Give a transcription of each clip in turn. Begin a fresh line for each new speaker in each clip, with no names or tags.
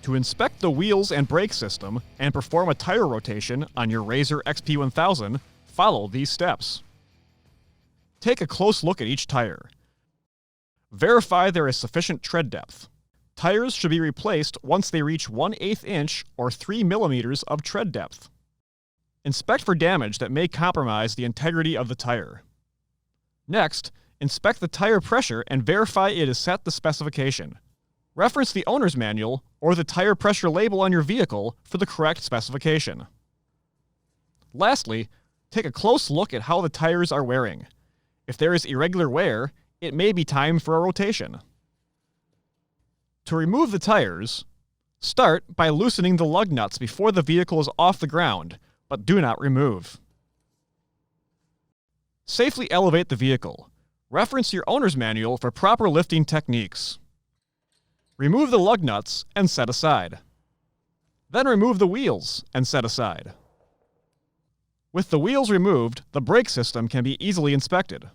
To inspect the wheels and brake system and perform a tire rotation on your RZR XP1000, follow these steps. Take a close look at each tire. Verify there is sufficient tread depth. Tires should be replaced once they reach 1/8 inch or 3 millimeters of tread depth. Inspect for damage that may compromise the integrity of the tire. Next, inspect the tire pressure and verify it is set to specification. Reference the owner's manual or the tire pressure label on your vehicle for the correct specification. Lastly, take a close look at how the tires are wearing. If there is irregular wear, it may be time for a rotation. To remove the tires, start by loosening the lug nuts before the vehicle is off the ground, but do not remove. Safely elevate the vehicle. Reference your owner's manual for proper lifting techniques. Remove the lug nuts and set aside. Then remove the wheels and set aside. With the wheels removed, the brake system can be easily inspected.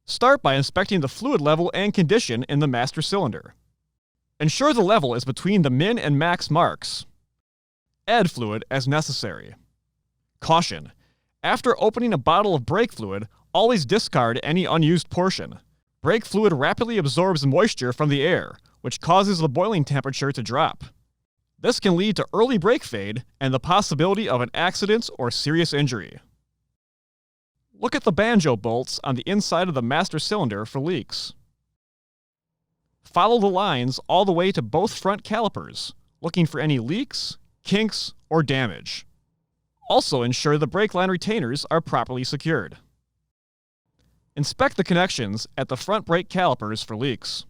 Start by inspecting the fluid level and condition in the master cylinder. Ensure the level is between the min and max marks. Add fluid as necessary. Caution: after opening a bottle of brake fluid, always discard any unused portion. Brake fluid rapidly absorbs moisture from the air, which causes the boiling temperature to drop. This can lead to early brake fade and the possibility of an accident or serious injury. Look at the banjo bolts on the inside of the master cylinder for leaks. Follow the lines all the way to both front calipers, looking for any leaks, kinks, or damage. Also ensure the brake line retainers are properly secured. Inspect the connections at the front brake calipers for leaks.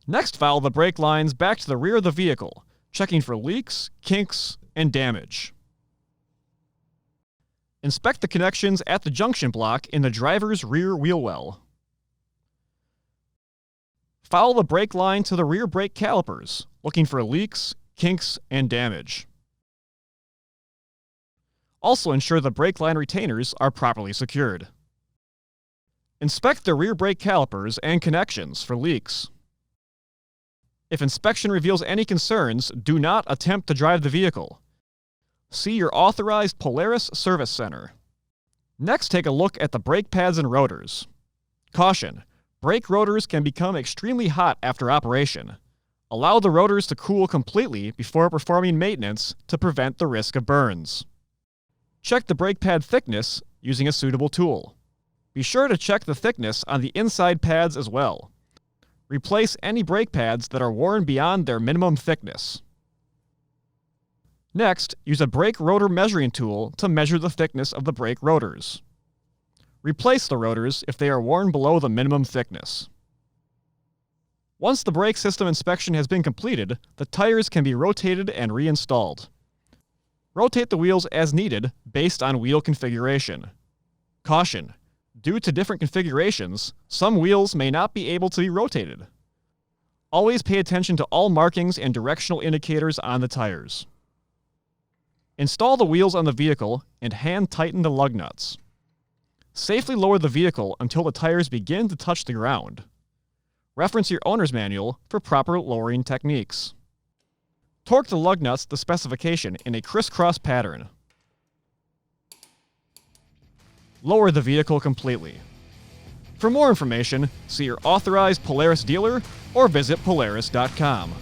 Next, follow the brake lines back to the rear of the vehicle, checking for leaks, kinks, and damage. Inspect the connections at the junction block in the driver's rear wheel well. Follow the brake line to the rear brake calipers, looking for leaks, kinks, and damage. Also ensure the brake line retainers are properly secured. Inspect the rear brake calipers and connections for leaks. If inspection reveals any concerns, do not attempt to drive the vehicle. See your authorized Polaris service center. Next, take a look at the brake pads and rotors. Caution: brake rotors can become extremely hot after operation. Allow the rotors to cool completely before performing maintenance to prevent the risk of burns. Check the brake pad thickness using a suitable tool. Be sure to check the thickness on the inside pads as well. Replace any brake pads that are worn beyond their minimum thickness. Next, use a brake rotor measuring tool to measure the thickness of the brake rotors. Replace the rotors if they are worn below the minimum thickness. Once the brake system inspection has been completed, the tires can be rotated and reinstalled. Rotate the wheels as needed based on wheel configuration. Caution: due to different configurations, some wheels may not be able to be rotated. Always pay attention to all markings and directional indicators on the tires. Install the wheels on the vehicle and hand tighten the lug nuts. Safely lower the vehicle until the tires begin to touch the ground. Reference your owner's manual for proper lowering techniques. Torque the lug nuts to specification in a crisscross pattern. Lower the vehicle completely. For more information, see your authorized Polaris dealer or visit Polaris.com.